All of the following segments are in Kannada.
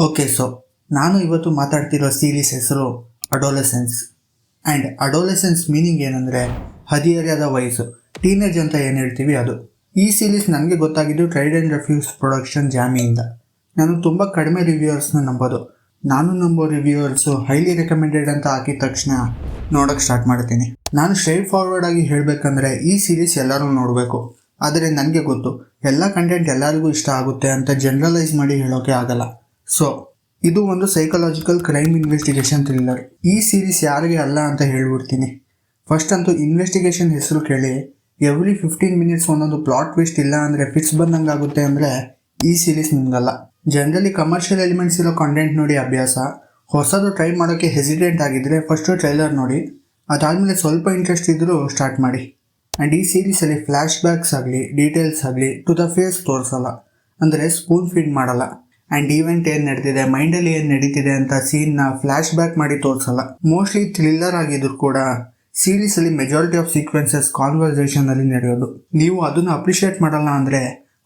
ಓಕೆ, ನಾನು ಇವತ್ತು ಮಾತಾಡ್ತಿರೋ ಸೀರೀಸ್ ಹೆಸರು ಅಡೋಲೆಸೆನ್ಸ್. ಆ್ಯಂಡ್ ಅಡೋಲೆಸೆನ್ಸ್ ಮೀನಿಂಗ್ ಏನಂದರೆ ಹದಿಹರೆಯದ ವಯಸ್ಸು, ಟೀನೇಜ್ ಅಂತ ಏನು ಹೇಳ್ತೀವಿ ಅದು. ಈ ಸೀರೀಸ್ ನನಗೆ ಗೊತ್ತಾಗಿದ್ದು ಟ್ರೈಡ್ ಆ್ಯಂಡ್ ರೆಫ್ಯೂಸ್ ಪ್ರೊಡಕ್ಷನ್ ಜಾಮಿಯಿಂದ. ನಾನು ತುಂಬ ಕಡಿಮೆ ರಿವ್ಯೂವರ್ಸ್ನ ನಂಬೋದು. ನಾನು ನಂಬೋ ರಿವ್ಯೂವರ್ಸು ಹೈಲಿ ರೆಕಮೆಂಡೆಡ್ ಅಂತ ಹಾಕಿದ ತಕ್ಷಣ ನೋಡೋಕ್ಕೆ ಸ್ಟಾರ್ಟ್ ಮಾಡ್ತೀನಿ. ನಾನು ಸ್ಟ್ರೈಟ್ ಫಾರ್ವರ್ಡ್ ಆಗಿ ಹೇಳಬೇಕಂದ್ರೆ ಈ ಸೀರೀಸ್ ಎಲ್ಲರೂ ನೋಡಬೇಕು. ಆದರೆ ನನಗೆ ಗೊತ್ತು ಎಲ್ಲ ಕಂಟೆಂಟ್ ಎಲ್ಲರಿಗೂ ಇಷ್ಟ ಆಗುತ್ತೆ ಅಂತ ಜನರಲೈಸ್ ಮಾಡಿ ಹೇಳೋಕ್ಕೆ ಆಗಲ್ಲ. ಇದು ಒಂದು ಸೈಕಲಾಜಿಕಲ್ ಕ್ರೈಮ್ ಇನ್ವೆಸ್ಟಿಗೇಷನ್ ಥ್ರಿಲ್ಲರ್. ಈ ಸೀರೀಸ್ ಯಾರಿಗೆ ಅಲ್ಲ ಅಂತ ಹೇಳ್ಬಿಡ್ತೀನಿ. ಫಸ್ಟ್ ಅಂತೂ ಇನ್ವೆಸ್ಟಿಗೇಷನ್ ಹೆಸರು ಕೇಳಿ ಎವ್ರಿ 15 ಮಿನಿಟ್ಸ್ ಒಂದೊಂದು ಪ್ಲಾಟ್ ಟ್ವಿಸ್ಟ್ ಇಲ್ಲ ಅಂದರೆ ಫಿಕ್ಸ್ ಬಂದಂಗೆ ಆಗುತ್ತೆ ಅಂದರೆ ಈ ಸೀರೀಸ್ ನಿಮಗಲ್ಲ. ಜನರಲಿ ಕಮರ್ಷಿಯಲ್ ಎಲಿಮೆಂಟ್ಸ್ ಇರೋ ಕಂಟೆಂಟ್ ನೋಡಿ ಅಭ್ಯಾಸ, ಹೊಸದು ಟ್ರೈ ಮಾಡೋಕ್ಕೆ ಹೆಸಿಟೇಟ್ ಆಗಿದ್ದರೆ ಫಸ್ಟು ಟ್ರೈಲರ್ ನೋಡಿ, ಅದಾದಮೇಲೆ ಸ್ವಲ್ಪ ಇಂಟ್ರೆಸ್ಟ್ ಇದ್ದರೂ ಸ್ಟಾರ್ಟ್ ಮಾಡಿ. ಆ್ಯಂಡ್ ಈ ಸೀರೀಸಲ್ಲಿ ಫ್ಲ್ಯಾಶ್ ಬ್ಯಾಕ್ಸ್ ಆಗಲಿ ಡೀಟೇಲ್ಸ್ ಆಗಲಿ ಟು ದ ಫೇಸ್ ತೋರಿಸಲ್ಲ, ಅಂದರೆ ಸ್ಪೂನ್ ಫೀಡ್ ಮಾಡಲ್ಲ. ಆ್ಯಂಡ್ ಈವೆಂಟ್ ಏನು ನಡೆದಿದೆ, ಮೈಂಡಲ್ಲಿ ಏನು ನಡೀತಿದೆ ಅಂತ ಸೀನ್ನ ಫ್ಲ್ಯಾಶ್ ಬ್ಯಾಕ್ ಮಾಡಿ ತೋರಿಸಲ್ಲ. ಮೋಸ್ಟ್ಲಿ ಥ್ರಿಲ್ಲರ್ ಆಗಿದ್ರು ಕೂಡ ಸೀರೀಸಲ್ಲಿ ಮೆಜಾರಿಟಿ ಆಫ್ ಸೀಕ್ವೆನ್ಸಸ್ ಕಾನ್ವರ್ಸೇಷನಲ್ಲಿ ನಡೆಯೋದು. ನೀವು ಅದನ್ನು ಅಪ್ರಿಷಿಯೇಟ್ ಮಾಡಲ್ಲ ಅಂದರೆ,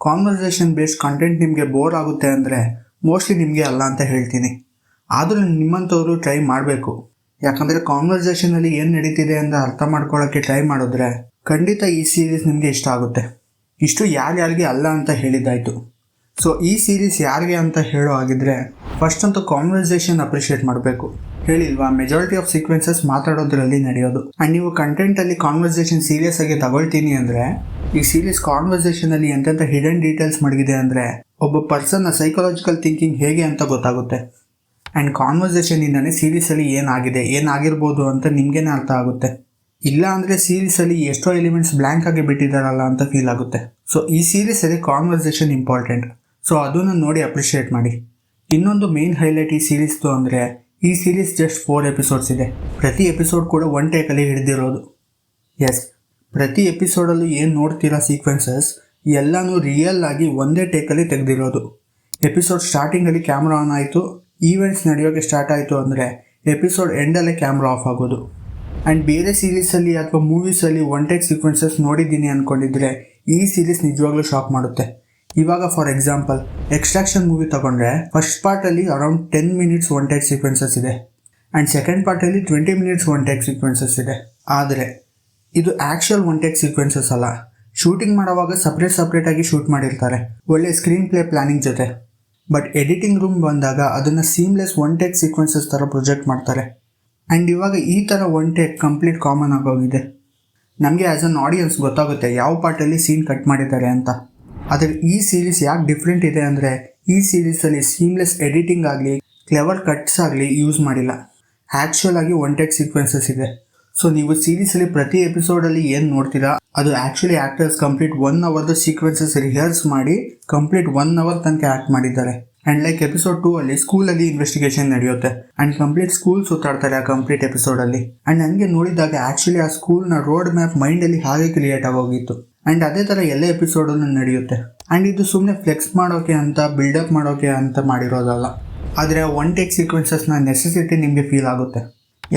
ಕಾನ್ವರ್ಸೇಷನ್ ಬೇಸ್ಡ್ ಕಂಟೆಂಟ್ ನಿಮಗೆ ಬೋರ್ ಆಗುತ್ತೆ ಅಂದರೆ ಮೋಸ್ಟ್ಲಿ ನಿಮಗೆ ಅಲ್ಲ ಅಂತ ಹೇಳ್ತೀನಿ. ಆದರೂ ನಿಮ್ಮಂಥವರು ಟ್ರೈ ಮಾಡಬೇಕು. ಯಾಕಂದರೆ ಕಾನ್ವರ್ಸೇಷನಲ್ಲಿ ಏನು ನಡೀತಿದೆ ಅಂತ ಅರ್ಥ ಮಾಡ್ಕೊಳ್ಳೋಕ್ಕೆ ಟ್ರೈ ಮಾಡಿದ್ರೆ ಖಂಡಿತ ಈ ಸೀರೀಸ್ ನಿಮಗೆ ಇಷ್ಟ ಆಗುತ್ತೆ. ಇಷ್ಟು ಯಾರ್ಯಾರಿಗೆ ಅಲ್ಲ ಅಂತ ಹೇಳಿದ್ದಾಯಿತು. ಈ ಸೀರೀಸ್ ಯಾರಿಗೆ ಅಂತ ಹೇಳೋ ಆಗಿದ್ರೆ ಫಸ್ಟ್ ಅಂತೂ ಕಾನ್ವರ್ಸೇಷನ್ ಅಪ್ರಿಷಿಯೇಟ್ ಮಾಡಬೇಕು. ಹೇಳಿಲ್ವಾ, ಮೆಜಾರಿಟಿ ಆಫ್ ಸೀಕ್ವೆನ್ಸಸ್ ಮಾತಾಡೋದ್ರಲ್ಲಿ ನಡೆಯೋದು. ಆ್ಯಂಡ್ ನೀವು ಕಂಟೆಂಟಲ್ಲಿ ಕಾನ್ವರ್ಸೇಷನ್ ಸೀರಿಯಸ್ ಆಗಿ ತಗೊಳ್ತೀನಿ ಅಂದರೆ ಈ ಸೀರೀಸ್ ಕಾನ್ವರ್ಸೇಷನಲ್ಲಿ ಎಂತೆಂಥ ಹಿಡನ್ ಡೀಟೇಲ್ಸ್ ಮಡಗಿದೆ ಅಂದರೆ ಒಬ್ಬ ಪರ್ಸನ್ನ ಸೈಕಲಾಜಿಕಲ್ ಥಿಂಕಿಂಗ್ ಹೇಗೆ ಅಂತ ಗೊತ್ತಾಗುತ್ತೆ. ಆ್ಯಂಡ್ ಕಾನ್ವರ್ಸೇಷನಿಂದನೇ ಸೀರೀಸಲ್ಲಿ ಏನಾಗಿರ್ಬೋದು ಅಂತ ನಿಮಗೇನೆ ಅರ್ಥ ಆಗುತ್ತೆ. ಇಲ್ಲ ಅಂದರೆ ಸೀರೀಸಲ್ಲಿ ಎಷ್ಟೋ ಎಲಿಮೆಂಟ್ಸ್ ಬ್ಲ್ಯಾಂಕ್ ಆಗಿ ಬಿಟ್ಟಿದ್ದಾರಲ್ಲ ಅಂತ ಫೀಲ್ ಆಗುತ್ತೆ. ಈ ಸೀರೀಸಲ್ಲಿ ಕಾನ್ವರ್ಸೇಷನ್ ಇಂಪಾರ್ಟೆಂಟ್. ಅದನ್ನು ನೋಡಿ ಅಪ್ರಿಷಿಯೇಟ್ ಮಾಡಿ. ಇನ್ನೊಂದು ಮೇನ್ ಹೈಲೈಟ್ ಈ ಸೀರೀಸ್ದು ಅಂದರೆ ಈ ಸೀರೀಸ್ ಜಸ್ಟ್ 4 ಎಪಿಸೋಡ್ಸ್ ಇದೆ. ಪ್ರತಿ ಎಪಿಸೋಡ್ ಕೂಡ 1 ಟೇಕಲ್ಲಿ ಹಿಡಿದಿರೋದು. ಪ್ರತಿ ಎಪಿಸೋಡಲ್ಲೂ ಏನು ನೋಡ್ತಿರೋ ಸೀಕ್ವೆನ್ಸಸ್ ಎಲ್ಲನೂ ರಿಯಲ್ ಆಗಿ ಒಂದೇ ಟೇಕಲ್ಲಿ ತೆಗೆದಿರೋದು. ಎಪಿಸೋಡ್ ಸ್ಟಾರ್ಟಿಂಗಲ್ಲಿ ಕ್ಯಾಮ್ರಾ ಆನ್ ಆಯಿತು, ಈವೆಂಟ್ಸ್ ನಡೆಯೋಕ್ಕೆ ಸ್ಟಾರ್ಟ್ ಆಯಿತು ಅಂದರೆ ಎಪಿಸೋಡ್ ಎಂಡಲ್ಲೇ ಕ್ಯಾಮ್ರಾ ಆಫ್ ಆಗೋದು. ಆ್ಯಂಡ್ ಬೇರೆ ಸೀರೀಸಲ್ಲಿ ಅಥವಾ ಮೂವೀಸಲ್ಲಿ 1 ಟೇಕ್ ಸೀಕ್ವೆನ್ಸಸ್ ನೋಡಿದ್ದೀನಿ ಅಂದ್ಕೊಂಡಿದ್ರೆ ಈ ಸೀರೀಸ್ ನಿಜವಾಗ್ಲೂ ಶಾಕ್ ಮಾಡುತ್ತೆ. ಇವಾಗ ಫಾರ್ ಎಕ್ಸಾಂಪಲ್ ಎಕ್ಸ್ಟ್ರಾಕ್ಷನ್ ಮೂವಿ ತಗೊಂಡ್ರೆ ಫಸ್ಟ್ ಪಾರ್ಟಲ್ಲಿ ಅರೌಂಡ್ 10 ಮಿನಿಟ್ಸ್ 1 ಟೇಕ್ ಸೀಕ್ವೆನ್ಸಸ್ ಇದೆ. ಆ್ಯಂಡ್ ಸೆಕೆಂಡ್ ಪಾರ್ಟಲ್ಲಿ 20 ಮಿನಿಟ್ಸ್ 1 ಟೇಕ್ ಸೀಕ್ವೆನ್ಸಸ್ ಇದೆ. ಆದರೆ ಇದು ಆ್ಯಕ್ಚುಯಲ್ 1 ಟೇಕ್ ಸೀಕ್ವೆನ್ಸಸ್ ಅಲ್ಲ. ಶೂಟಿಂಗ್ ಮಾಡೋವಾಗ ಸಪ್ರೇಟಾಗಿ ಶೂಟ್ ಮಾಡಿರ್ತಾರೆ, ಒಳ್ಳೆ ಸ್ಕ್ರೀನ್ ಪ್ಲೇ ಪ್ಲಾನಿಂಗ್ ಜೊತೆ. ಬಟ್ ಎಡಿಟಿಂಗ್ ರೂಮ್ ಬಂದಾಗ ಅದನ್ನು ಸೀಮ್ಲೆಸ್ 1 ಟೇಕ್ ಸೀಕ್ವೆನ್ಸಸ್ ಥರ ಪ್ರೊಜೆಕ್ಟ್ ಮಾಡ್ತಾರೆ. ಆ್ಯಂಡ್ ಇವಾಗ ಈ ಥರ 1 ಟೇಕ್ ಕಂಪ್ಲೀಟ್ ಕಾಮನ್ ಆಗೋಗಿದೆ. ನಮಗೆ ಆ್ಯಸ್ ಅನ್ ಆಡಿಯನ್ಸ್ ಗೊತ್ತಾಗುತ್ತೆ ಯಾವ ಪಾರ್ಟಲ್ಲಿ ಸೀನ್ ಕಟ್ ಮಾಡಿದ್ದಾರೆ ಅಂತ. ಆದರೆ ಈ ಸೀರೀಸ್ ಯಾಕೆ ಡಿಫ್ರೆಂಟ್ ಇದೆ ಅಂದರೆ ಈ ಸೀರೀಸಲ್ಲಿ ಸೀಮ್ಲೆಸ್ ಎಡಿಟಿಂಗ್ ಆಗಲಿ ಕ್ಲೆವರ್ ಕಟ್ಸ್ ಆಗಲಿ ಯೂಸ್ ಮಾಡಿಲ್ಲ. ಆ್ಯಕ್ಚುಯಲ್ ಆಗಿ 1 ಟೇಕ್ ಸೀಕ್ವೆನ್ಸಸ್ ಇದೆ. ನೀವು ಸೀರೀಸಲ್ಲಿ ಪ್ರತಿ ಎಪಿಸೋಡಲ್ಲಿ ಏನು ನೋಡ್ತೀರಾ ಅದು ಆ್ಯಕ್ಚುಲಿ ಆ್ಯಕ್ಟರ್ಸ್ ಕಂಪ್ಲೀಟ್ 1 ಅವರ್ದು ಸೀಕ್ವೆನ್ಸಸ್ ರಿಹರ್ಸ್ ಮಾಡಿ ಕಂಪ್ಲೀಟ್ 1 ಅವರ್ ತನಕ ಆ್ಯಕ್ಟ್ ಮಾಡಿದ್ದಾರೆ. ಆ್ಯಂಡ್ ಲೈಕ್ ಎಪಿಸೋಡ್ 2 ಅಲ್ಲಿ ಸ್ಕೂಲಲ್ಲಿ ಇನ್ವೆಸ್ಟಿಗೇಷನ್ ನಡೆಯುತ್ತೆ ಆ್ಯಂಡ್ ಕಂಪ್ಲೀಟ್ ಸ್ಕೂಲ್ ಸುತ್ತಾಡ್ತಾರೆ ಆ ಕಂಪ್ಲೀಟ್ ಎಪಿಸೋಡಲ್ಲಿ. ಆ್ಯಂಡ್ ನನಗೆ ನೋಡಿದಾಗ ಆ್ಯಕ್ಚುಲಿ ಆ ಸ್ಕೂಲ್ನ ರೋಡ್ ಮ್ಯಾಪ್ ಮೈಂಡಲ್ಲಿ ಹಾಗೆ ಕ್ರಿಯೇಟ್ ಆಗೋಗಿತ್ತು. ಆ್ಯಂಡ್ ಅದೇ ಥರ ಎಲ್ಲ ಎಪಿಸೋಡನ್ನು ನಡೆಯುತ್ತೆ. ಆ್ಯಂಡ್ ಇದು ಸುಮ್ಮನೆ ಫ್ಲೆಕ್ಸ್ ಮಾಡೋಕ್ಕೆ ಅಂತ ಬಿಲ್ಡಪ್ ಮಾಡೋಕ್ಕೆ ಅಂತ ಮಾಡಿರೋದಲ್ಲ. ಆದರೆ 1 ಟೇಕ್ ಸೀಕ್ವೆನ್ಸಸ್ನ ನೆಸೆಸಿಟಿ ನಿಮಗೆ ಫೀಲ್ ಆಗುತ್ತೆ.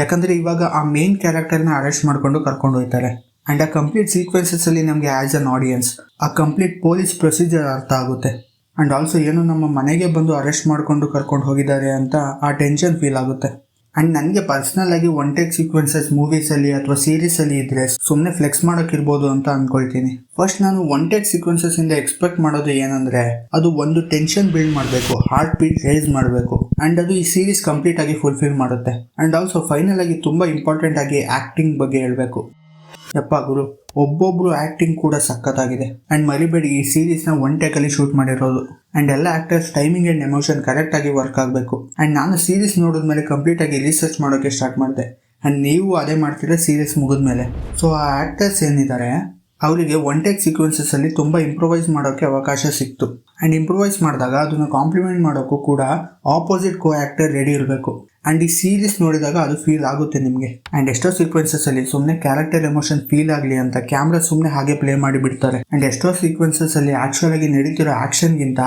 ಯಾಕಂದರೆ ಇವಾಗ ಆ ಮೇನ್ ಕ್ಯಾರೆಕ್ಟರ್ನ ಅರೆಸ್ಟ್ ಮಾಡಿಕೊಂಡು ಕರ್ಕೊಂಡು ಹೋಗ್ತಾರೆ. ಆ್ಯಂಡ್ ಆ ಕಂಪ್ಲೀಟ್ ಸೀಕ್ವೆನ್ಸಸ್ಸಲ್ಲಿ ನಮಗೆ ಆ್ಯಸ್ ಅನ್ ಆಡಿಯನ್ಸ್ ಆ ಕಂಪ್ಲೀಟ್ ಪೊಲೀಸ್ ಪ್ರೊಸೀಜರ್ ಅರ್ಥ ಆಗುತ್ತೆ. ಆ್ಯಂಡ್ ಆಲ್ಸೋ ಏನು ನಮ್ಮ ಮನೆಗೆ ಬಂದು ಅರೆಸ್ಟ್ ಮಾಡಿಕೊಂಡು ಕರ್ಕೊಂಡು ಹೋಗಿದ್ದಾರೆ ಅಂತ ಆ ಟೆನ್ಷನ್ ಫೀಲ್ ಆಗುತ್ತೆ. ಆ್ಯಂಡ್ ನನಗೆ ಪರ್ಸ್ನಲ್ ಆಗಿ 1 ಟೇಕ್ ಸೀಕ್ವೆನ್ಸಸ್ ಮೂವೀಸಲ್ಲಿ ಅಥವಾ ಸೀರೀಸಲ್ಲಿ ಇದ್ದರೆ ಸುಮ್ಮನೆ ಫ್ಲೆಕ್ಸ್ ಮಾಡೋಕ್ಕಿರ್ಬೋದು ಅಂತ ಅಂದ್ಕೊಳ್ತೀನಿ. ಫಸ್ಟ್ ನಾನು 1 ಟೇಕ್ ಸೀಕ್ವೆನ್ಸಸ್ಸಿಂದ ಎಕ್ಸ್ಪೆಕ್ಟ್ ಮಾಡೋದು ಏನಂದರೆ ಅದು ಒಂದು ಟೆನ್ಷನ್ ಬಿಲ್ಡ್ ಮಾಡಬೇಕು, ಹಾರ್ಟ್ ಬೀಟ್ ರೇಸ್ ಮಾಡಬೇಕು. ಆ್ಯಂಡ್ ಅದು ಈ ಸೀರೀಸ್ ಕಂಪ್ಲೀಟ್ ಆಗಿ ಫುಲ್ಫಿಲ್ ಮಾಡುತ್ತೆ. ಆ್ಯಂಡ್ ಆಲ್ಸೋ ಫೈನಲ್ ಆಗಿ ತುಂಬ ಇಂಪಾರ್ಟೆಂಟ್ ಆಗಿ ಆ್ಯಕ್ಟಿಂಗ್ ಬಗ್ಗೆ ಹೇಳಬೇಕು. ಯಪ್ಪ ಗುರು, ಒಬ್ಬೊಬ್ಬರು ಆ್ಯಕ್ಟಿಂಗ್ ಕೂಡ ಸಖತ್ತಾಗಿದೆ. ಆ್ಯಂಡ್ ಮರಿಬೇಡಿ ಈ ಸೀರೀಸ್ನ 1 ಟೇಕಲ್ಲಿ ಶೂಟ್ ಮಾಡಿರೋದು. ಆ್ಯಂಡ್ ಎಲ್ಲ ಆ್ಯಕ್ಟರ್ಸ್ ಟೈಮಿಂಗ್ ಆ್ಯಂಡ್ ಎಮೋಷನ್ ಕರೆಕ್ಟಾಗಿ ವರ್ಕ್ ಆಗಬೇಕು. ಆ್ಯಂಡ್ ನಾನು ಸೀರೀಸ್ ನೋಡಿದ್ಮೇಲೆ ಕಂಪ್ಲೀಟಾಗಿ ರಿಸರ್ಚ್ ಮಾಡೋಕ್ಕೆ ಸ್ಟಾರ್ಟ್ ಮಾಡಿದೆ. ಆ್ಯಂಡ್ ನೀವು ಅದೇ ಮಾಡ್ತೀರಾ ಸೀರೀಸ್ ಮುಗಿದ್ಮೇಲೆ. ಆ ಆ್ಯಕ್ಟರ್ಸ್ ಏನಿದ್ದಾರೆ ಅವರಿಗೆ 1 ಟೇಕ್ ಸೀಕ್ವೆನ್ಸಸ್ಸಲ್ಲಿ ತುಂಬ ಇಂಪ್ರೂವೈಸ್ ಮಾಡೋಕ್ಕೆ ಅವಕಾಶ ಸಿಕ್ತು. ಆ್ಯಂಡ್ ಇಂಪ್ರೂವೈಸ್ ಮಾಡಿದಾಗ ಅದನ್ನು ಕಾಂಪ್ಲಿಮೆಂಟ್ ಮಾಡೋಕ್ಕೂ ಕೂಡ ಆಪೋಸಿಟ್ ಕೋ ಆ್ಯಕ್ಟರ್ ರೆಡಿ ಇರಬೇಕು. ಆ್ಯಂಡ್ ಈ ಸೀರೀಸ್ ನೋಡಿದಾಗ ಅದು ಫೀಲ್ ಆಗುತ್ತೆ ನಿಮಗೆ. ಆ್ಯಂಡ್ ಎಷ್ಟೋ ಸೀಕ್ವೆನ್ಸಸ್ಸಲ್ಲಿ ಸುಮ್ಮನೆ ಕ್ಯಾರೆಕ್ಟರ್ ಎಮೋಷನ್ ಫೀಲ್ ಆಗಲಿ ಅಂತ ಕ್ಯಾಮ್ರಾ ಸುಮ್ಮನೆ ಹಾಗೆ ಪ್ಲೇ ಮಾಡಿ ಬಿಡ್ತಾರೆ. ಆ್ಯಂಡ್ ಎಷ್ಟೋ ಸೀಕ್ವೆನ್ಸಸ್ಸಲ್ಲಿ ಆ್ಯಕ್ಚುಲ್ ಆಗಿ ನಡೀತಿರೋ ಆ್ಯಕ್ಷನ್ಗಿಂತ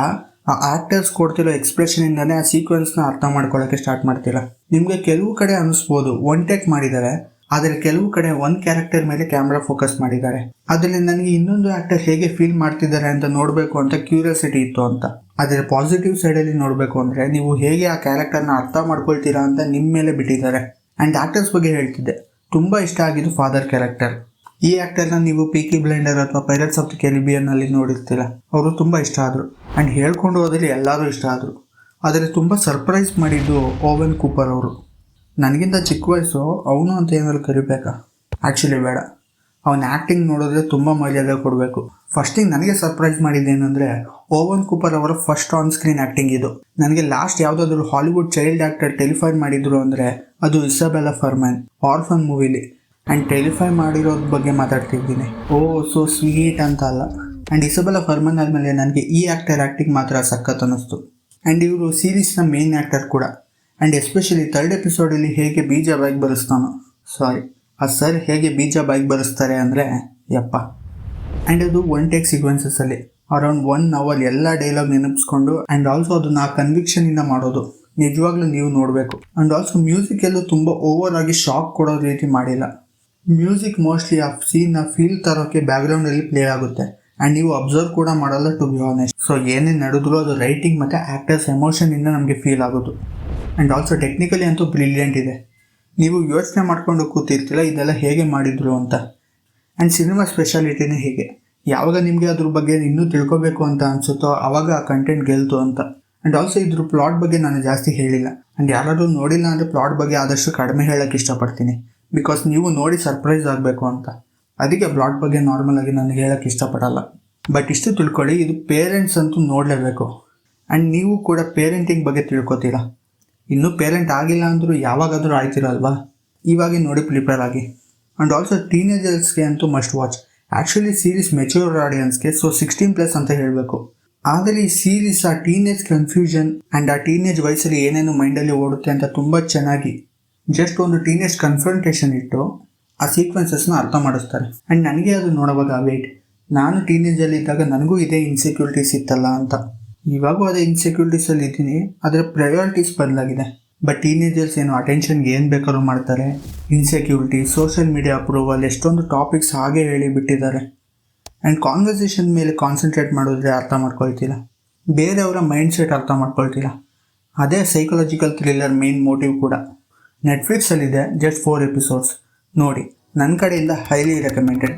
ಆ ಆ್ಯಕ್ಟರ್ಸ್ ಕೊಡ್ತಿರೋ ಎಕ್ಸ್ಪ್ರೆಷನಿಂದನೇ ಆ ಸೀಕ್ವೆನ್ಸ್ನ ಅರ್ಥ ಮಾಡ್ಕೊಳ್ಳೋಕ್ಕೆ ಸ್ಟಾರ್ಟ್ ಮಾಡ್ತೀರಾ. ನಿಮಗೆ ಕೆಲವು ಕಡೆ ಅನ್ನಿಸ್ಬೋದು 1 ಟೇಕ್ ಮಾಡಿದ್ದಾರೆ, ಆದರೆ ಕೆಲವು ಕಡೆ ಒಂದು ಕ್ಯಾರೆಕ್ಟರ್ ಮೇಲೆ ಕ್ಯಾಮ್ರಾ ಫೋಕಸ್ ಮಾಡಿದ್ದಾರೆ. ಅದರಲ್ಲಿ ನನಗೆ ಇನ್ನೊಂದು ಆ್ಯಕ್ಟರ್ ಹೇಗೆ ಫೀಲ್ ಮಾಡ್ತಿದ್ದಾರೆ ಅಂತ ನೋಡಬೇಕು ಅಂತ ಕ್ಯೂರಿಯಾಸಿಟಿ ಇತ್ತು ಅಂತ. ಆದರೆ ಪಾಸಿಟಿವ್ ಸೈಡಲ್ಲಿ ನೋಡಬೇಕು ಅಂದರೆ ನೀವು ಹೇಗೆ ಆ ಕ್ಯಾರೆಕ್ಟರ್ನ ಅರ್ಥ ಮಾಡ್ಕೊಳ್ತೀರಾ ಅಂತ ನಿಮ್ಮ ಮೇಲೆ ಬಿಟ್ಟಿದ್ದಾರೆ. ಆ್ಯಂಡ್ ಆ್ಯಕ್ಟರ್ಸ್ ಬಗ್ಗೆ ಹೇಳ್ತಿದ್ದೆ, ತುಂಬ ಇಷ್ಟ ಆಗಿದ್ದು ಫಾದರ್ ಕ್ಯಾರೆಕ್ಟರ್. ಈ ಆ್ಯಕ್ಟರ್ನ ನೀವು ಪೀಕಿ ಬ್ಲೈಂಡರ್ ಅಥವಾ ಪೈರಟ್ಸ್ ಆಫ್ ದಿ ಕೆರಿಬಿಯನ್ನಲ್ಲಿ ನೋಡಿರ್ತೀರ. ಅವರು ತುಂಬ ಇಷ್ಟ ಆದರು ಆ್ಯಂಡ್ ಹೇಳ್ಕೊಂಡು ಹೋದಲ್ಲಿ ಎಲ್ಲರೂ ಇಷ್ಟ ಆದರು. ಆದರೆ ತುಂಬ ಸರ್ಪ್ರೈಸ್ ಮಾಡಿದ್ದು ಓವೆನ್ ಕೂಪರ್ ಅವರು. ನನಗಿಂತ ಚಿಕ್ಕ ವಯಸ್ಸು, ಅವನು ಅಂತ ಏನಾದ್ರು ಕರಿಬೇಕಾ? ಆ್ಯಕ್ಚುಲಿ ಬೇಡ. ಅವನ ಆ್ಯಕ್ಟಿಂಗ್ ನೋಡಿದ್ರೆ ತುಂಬ ಮರ್ಯಾದೆ ಕೊಡಬೇಕು. ಫಸ್ಟಿಗೆ ನನಗೆ ಸರ್ಪ್ರೈಸ್ ಮಾಡಿದ್ದೇನೆಂದರೆ ಓವನ್ ಕೂಪರ್ ಅವರ ಫಸ್ಟ್ ಆನ್ ಸ್ಕ್ರೀನ್ ಆ್ಯಕ್ಟಿಂಗ್ ಇದು. ನನಗೆ ಲಾಸ್ಟ್ ಯಾವುದಾದ್ರೂ ಹಾಲಿವುಡ್ ಚೈಲ್ಡ್ ಆ್ಯಕ್ಟರ್ ಟೆಲಿಫೈ ಮಾಡಿದ್ರು ಅಂದರೆ ಅದು ಇಸಾಬೆಲ್ಲಾ ಫರ್ಮನ್ ಆರ್ಫನ್ ಮೂವಿಲಿ. ಆ್ಯಂಡ್ ಟೆಲಿಫೈ ಮಾಡಿರೋದ್ರ ಬಗ್ಗೆ ಮಾತಾಡ್ತಿದ್ದೀನಿ. ಸೋ ಸ್ವೀಟ್ ಅಂತ ಅಲ್ಲ. ಆ್ಯಂಡ್ ಇಸಾಬೆಲ್ಲಾ ಫರ್ಮನ್ ಆದಮೇಲೆ ನನಗೆ ಈ ಆ್ಯಕ್ಟರ್ ಆ್ಯಕ್ಟಿಂಗ್ ಮಾತ್ರ ಸಖತ್ ಅನ್ನಿಸ್ತು. ಆ್ಯಂಡ್ ಇವರು ಸೀರೀಸ್ನ ಮೇನ್ ಆ್ಯಕ್ಟರ್ ಕೂಡ. ಆ್ಯಂಡ್ ಎಸ್ಪೆಷಲಿ 3rd ಎಪಿಸೋಡಲ್ಲಿ ಹೇಗೆ ಬೀಜ ಬೈಕ್ ಬರೆಸ್ತಾನೋ, ಸರ್ ಹೇಗೆ ಬೀಜ ಬೈಕ್ ಬರೆಸ್ತಾರೆ ಅಂದರೆ ಯಪ್ಪ. ಆ್ಯಂಡ್ ಅದು 1 ಟೇಕ್ ಸೀಕ್ವೆನ್ಸಸ್ಸಲ್ಲಿ ಅರೌಂಡ್ 1 hour ಎಲ್ಲ ಡೈಲಾಗ್ ನೆನಪಿಸ್ಕೊಂಡು ಆ್ಯಂಡ್ ಆಲ್ಸೋ ಅದನ್ನು ಆ ಕನ್ವಿಕ್ಷನಿಂದ ಮಾಡೋದು ನಿಜವಾಗ್ಲೂ ನೀವು ನೋಡಬೇಕು. ಆ್ಯಂಡ್ ಆಲ್ಸೋ ಮ್ಯೂಸಿಕ್ ಎಲ್ಲೂ ತುಂಬ ಓವರ್ ಆಗಿ ಶಾಕ್ ಕೊಡೋ ರೀತಿ ಮಾಡಿಲ್ಲ. ಮ್ಯೂಸಿಕ್ ಮೋಸ್ಟ್ಲಿ ಆ ಸೀನ್ನ ಫೀಲ್ ತರೋಕ್ಕೆ ಬ್ಯಾಕ್ಗ್ರೌಂಡಲ್ಲಿ ಪ್ಲೇ ಆಗುತ್ತೆ ಆ್ಯಂಡ್ ನೀವು ಅಬ್ಸರ್ವ್ ಕೂಡ ಮಾಡಲ್ಲ, ಟು ಬಿ ಆನೆಸ್ಟ್. ಸೊ ಏನೇನು ನಡೆದ್ರು ಅದು ರೈಟಿಂಗ್ ಮತ್ತು ಆ್ಯಕ್ಟರ್ಸ್ ಎಮೋಷನಿಂದ ನಮಗೆ ಫೀಲ್ ಆಗೋದು. ಆ್ಯಂಡ್ ಆಲ್ಸೋ ಟೆಕ್ನಿಕಲಿ ಅಂತೂ ಬ್ರಿಲಿಯಂಟ್ ಇದೆ. ನೀವು ಯೋಚನೆ ಮಾಡ್ಕೊಂಡು ಕೂತಿರ್ತಿಲ್ಲ ಇದೆಲ್ಲ ಹೇಗೆ ಮಾಡಿದ್ರು ಅಂತ. ಆ್ಯಂಡ್ ಸಿನಿಮಾ ಸ್ಪೆಷಾಲಿಟಿನೇ ಹೀಗೆ, ಯಾವಾಗ ನಿಮಗೆ ಅದ್ರ ಬಗ್ಗೆ ಇನ್ನೂ ತಿಳ್ಕೊಬೇಕು ಅಂತ ಅನಿಸುತ್ತೋ ಆವಾಗ ಆ ಕಂಟೆಂಟ್ ಗೆಲ್ತು ಅಂತ. ಆ್ಯಂಡ್ ಆಲ್ಸೋ ಇದ್ರ ಪ್ಲಾಟ್ ಬಗ್ಗೆ ನಾನು ಜಾಸ್ತಿ ಹೇಳಿಲ್ಲ. ಆ್ಯಂಡ್ ಯಾರಾದರೂ ನೋಡಿಲ್ಲ ಅಂದರೆ ಪ್ಲಾಟ್ ಬಗ್ಗೆ ಆದಷ್ಟು ಕಡಿಮೆ ಹೇಳೋಕ್ಕೆ ಇಷ್ಟಪಡ್ತೀನಿ, ಬಿಕಾಸ್ ನೀವು ನೋಡಿ ಸರ್ಪ್ರೈಸ್ ಆಗಬೇಕು ಅಂತ. ಅದಕ್ಕೆ ಪ್ಲಾಟ್ ಬಗ್ಗೆ ನಾರ್ಮಲ್ ಆಗಿ ನನಗೆ ಹೇಳೋಕ್ಕೆ ಇಷ್ಟಪಡಲ್ಲ. ಬಟ್ ಇಷ್ಟು ತಿಳ್ಕೊಳ್ಳಿ, ಇದು ಪೇರೆಂಟ್ಸ್ ಅಂತೂ ನೋಡಲೇಬೇಕು. ಆ್ಯಂಡ್ ನೀವು ಕೂಡ ಪೇರೆಂಟಿಂಗ್ ಬಗ್ಗೆ ತಿಳ್ಕೊತೀರಾ. ಇನ್ನೂ ಪೇರೆಂಟ್ ಆಗಿಲ್ಲ ಅಂದರೂ ಯಾವಾಗಾದರೂ ಆಯ್ತಿರಲ್ವಾ, ಇವಾಗ ನೋಡಿ ಪ್ರಿಪೇರ್ ಆಗಿ. ಆ್ಯಂಡ್ ಆಲ್ಸೋ ಟೀನೇಜರ್ಸ್ಗೆ ಅಂತೂ must watch. Actually series mature ಆಡಿಯನ್ಸ್ಗೆ, ಸೊ 16+ ಅಂತ ಹೇಳಬೇಕು. ಆದರೆ ಈ ಸೀರೀಸ್ ಆ ಟೀನೇಜ್ ಕನ್ಫ್ಯೂಷನ್ ಆ್ಯಂಡ್ ಆ ಟೀನೇಜ್ ವಯಸ್ಸಲ್ಲಿ ಏನೇನು ಮೈಂಡಲ್ಲಿ ಓಡುತ್ತೆ ಅಂತ ತುಂಬ ಚೆನ್ನಾಗಿ ಜಸ್ಟ್ ಒಂದು ಟೀನೇಜ್ ಕನ್ಫ್ರಂಟೇಷನ್ ಇಟ್ಟು ಆ ಸೀಕ್ವೆನ್ಸಸ್ನ ಅರ್ಥ ಮಾಡಿಸ್ತಾರೆ. ಆ್ಯಂಡ್ ನನಗೆ ಅದು ನೋಡುವಾಗ ವೇಟ್, ನಾನು ಟೀನೇಜಲ್ಲಿ ಇದ್ದಾಗ ನನಗೂ ಇದೇ ಇನ್ಸೆಕ್ಯೂರಿಟೀಸ್ ಇತ್ತಲ್ಲ ಅಂತ. ಇವಾಗೂ ಅದೇ ಇನ್ಸೆಕ್ಯೂರಿಟೀಸಲ್ಲಿ ಇದ್ದೀನಿ, ಆದರೆ ಪ್ರಯಾರಿಟೀಸ್ ಬದಲಾಗಿದೆ. ಬಟ್ ಟೀನೇಜರ್ಸ್ ಏನು ಅಟೆನ್ಷನ್ಗೆ ಏನು ಬೇಕಾದ್ರೂ ಮಾಡ್ತಾರೆ. ಇನ್ಸೆಕ್ಯೂರಿಟಿ, ಸೋಷಿಯಲ್ ಮೀಡಿಯಾ ಅಪ್ರೂವಲ್, ಎಷ್ಟೊಂದು ಟಾಪಿಕ್ಸ್ ಹಾಗೆ ಹೇಳಿ ಬಿಟ್ಟಿದ್ದಾರೆ. ಆ್ಯಂಡ್ ಕಾನ್ವರ್ಸೇಷನ್ ಮೇಲೆ ಕಾನ್ಸಂಟ್ರೇಟ್ ಮಾಡಿದ್ರೆ ಅರ್ಥ ಮಾಡ್ಕೊಳ್ತಿಲ್ಲ, ಬೇರೆಯವರ ಮೈಂಡ್ಸೆಟ್ ಅರ್ಥ ಮಾಡ್ಕೊಳ್ತಿಲ್ಲ. ಅದೇ ಸೈಕಲಾಜಿಕಲ್ ಥ್ರಿಲ್ಲರ್ ಮೇನ್ ಮೋಟಿವ್ ಕೂಡ. ನೆಟ್ಫ್ಲಿಕ್ಸಲ್ಲಿದೆ, ಜಸ್ಟ್ 4 episodes ನೋಡಿ. ನನ್ನ ಕಡೆಯಿಂದ ಹೈಲಿ ರೆಕಮೆಂಡೆಡ್.